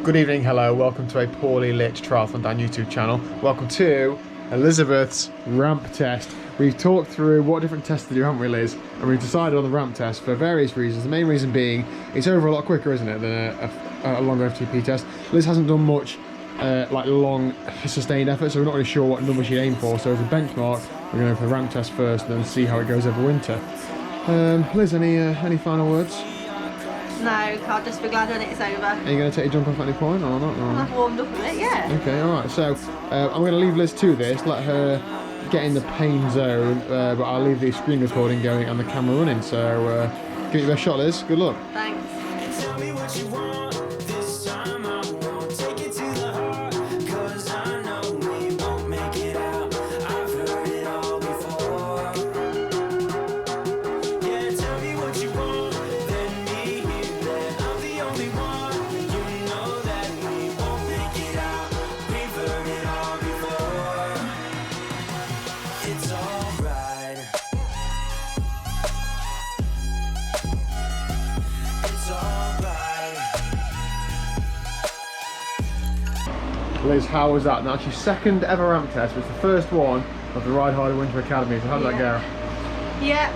Good evening, hello, welcome to a poorly lit TriathlonDan YouTube channel. Welcome to Elizabeth's ramp test. We've talked through what different tests to do, haven't we, Liz? And we've decided on the ramp test for various reasons. The main reason being it's over a lot quicker, isn't it, than a longer FTP test. Liz hasn't done much like long sustained effort, so we're not really sure what number she'd aim for. So as a benchmark, we're going to go for the ramp test first and then see how it goes over winter. Liz, any final words? No, I'll just be glad when it's over. Are you going to take your jump off at any point or not? Or? I've warmed up a bit, yeah. Okay, alright, so I'm going to leave Liz to this, let her get in the pain zone, but I'll leave the screen recording going and the camera running, so give it your best shot, Liz. Good luck. Thanks. Liz, how was that? Now, it's your second ever ramp test, but it's the first one of the Rideharder Winter Academy, so how did that go? Yeah,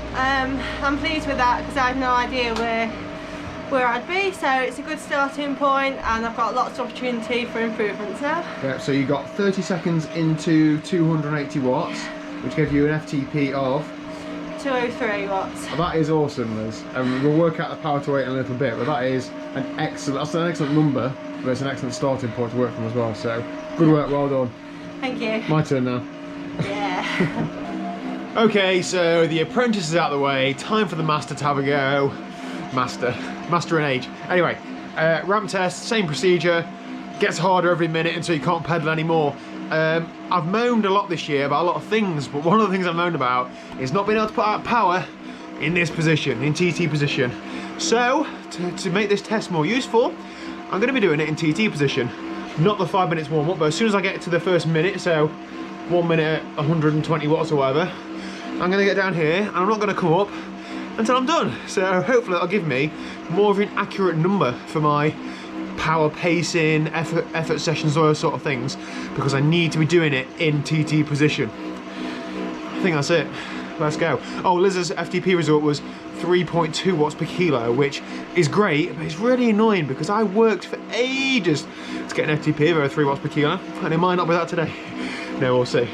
I'm pleased with that because I had no idea where I'd be, so it's a good starting point and I've got lots of opportunity for improvements now. Yeah, so you got 30 seconds into 280 watts, which gave you an FTP of 203 watts. Oh, that is awesome, Liz. We'll work out the power to weight in a little bit, but that is an excellent number, but it's an excellent starting point to work from as well. So good work, well done. Thank you. My turn now. Yeah. Okay, so the apprentice is out of the way. Time for the master to have a go. Master in age. Anyway, ramp test, same procedure. Gets harder every minute until you can't pedal anymore. I've moaned a lot this year about a lot of things, but one of the things I've moaned about is not being able to put out power in this position, in TT position. So, to make this test more useful, I'm going to be doing it in TT position. Not the 5 minutes warm up, but as soon as I get to the first minute, so 1 minute at 120 watts or whatever, I'm going to get down here and I'm not going to come up until I'm done. So hopefully that'll give me more of an accurate number for my power pacing, effort sessions, all those sort of things, because I need to be doing it in TT position. I think that's it. Let's go. Oh, Liz's FTP result was 3.2 watts per kilo, which is great, but it's really annoying because I worked for ages to get an FTP of over 3 watts per kilo, and it might not be that today. No, we'll see.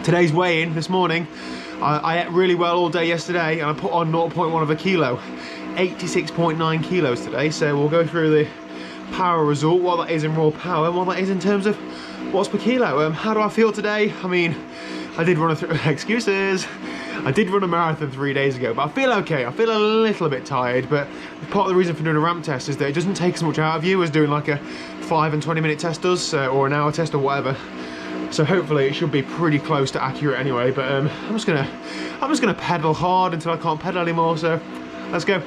Today's weigh-in this morning, I ate really well all day yesterday, and I put on 0.1 of a kilo. 86.9 kilos today, so we'll go through the power result, what that is in raw power and what that is in terms of watts per kilo. How do I feel today? I mean, I did run excuses. I did run a marathon 3 days ago, but I feel okay. I feel a little bit tired, but part of the reason for doing a ramp test is that it doesn't take as much out of you as doing like a 5 and 20 minute test does, or an hour test or whatever. So hopefully it should be pretty close to accurate anyway, but I'm just gonna pedal hard until I can't pedal anymore, so let's go.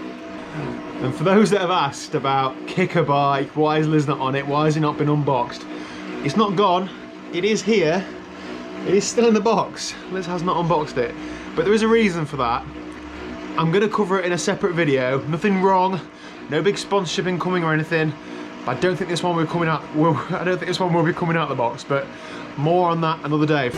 And for those that have asked about kicker bike, why is Liz not on it, why has it not been unboxed? It's not gone, it is here, it is still in the box. Liz has not unboxed it, but there is a reason for that. I'm gonna cover it in a separate video, nothing wrong, no big sponsorship incoming or anything. I don't think this one will be coming out, I don't think this one will be coming out of the box, but more on that another day.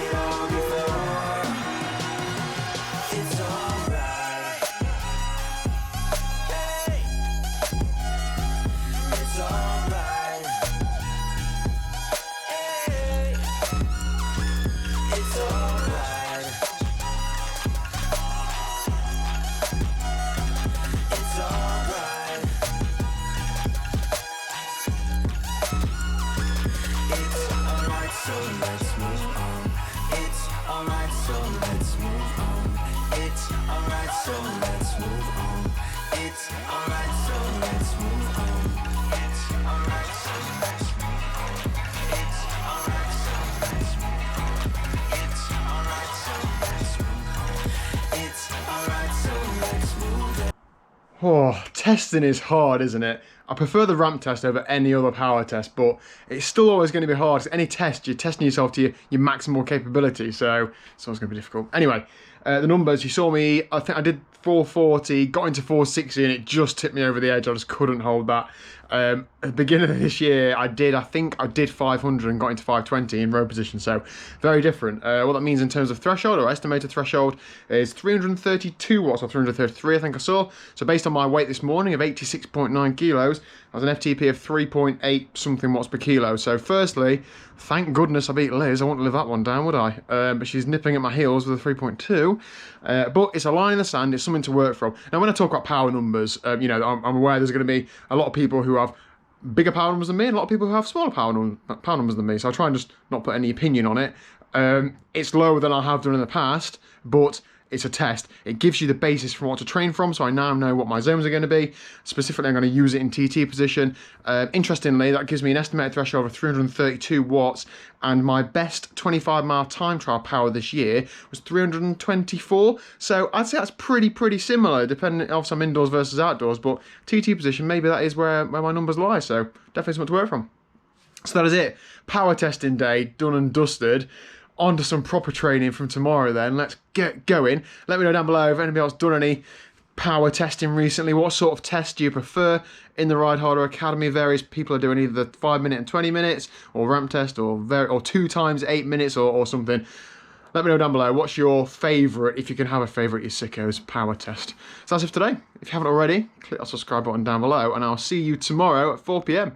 Oh, testing is hard, isn't it? I prefer the ramp test over any other power test, but it's still always going to be hard. Because any test, you're testing yourself to your maximal capability, so it's always going to be difficult. Anyway, the numbers, you saw me, I think I did 440, got into 460, and it just tipped me over the edge. I just couldn't hold that. At the beginning of this year, I think I did 500 and got into 520 in row position, so very different. What that means in terms of threshold, or estimated threshold, is 332 watts, or 333 I think I saw. So based on my weight this morning of 86.9 kilos, I was an FTP of 3.8 something watts per kilo. So firstly, thank goodness I beat Liz. I wouldn't live that one down, would I? But she's nipping at my heels with a 3.2. But it's a line in the sand, it's something to work from. Now when I talk about power numbers, you know, I'm aware there's going to be a lot of people who have bigger power numbers than me, and a lot of people who have smaller power numbers than me, so I'll try and just not put any opinion on it. It's lower than I have done in the past, but it's a test. It gives you the basis from what to train from, so I now know what my zones are going to be. Specifically, I'm going to use it in TT position. Interestingly, that gives me an estimated threshold of 332 watts, and my best 25-mile time trial power this year was 324. So I'd say that's pretty similar, depending if I'm indoors versus outdoors, but TT position, maybe that is where my numbers lie, so definitely something to work from. So that is it. Power testing day, done and dusted. On to some proper training from tomorrow then. Let's get going. Let me know down below if anybody else done any power testing recently. What sort of test do you prefer in the Rideharder Academy? Various people are doing either 5 minute and 20 minutes, or ramp test, or 2 times 8 minutes, or something. Let me know down below what's your favourite, if you can have a favourite, you sickos, power test. So that's it for today. If you haven't already, click that subscribe button down below, and I'll see you tomorrow at 4 PM.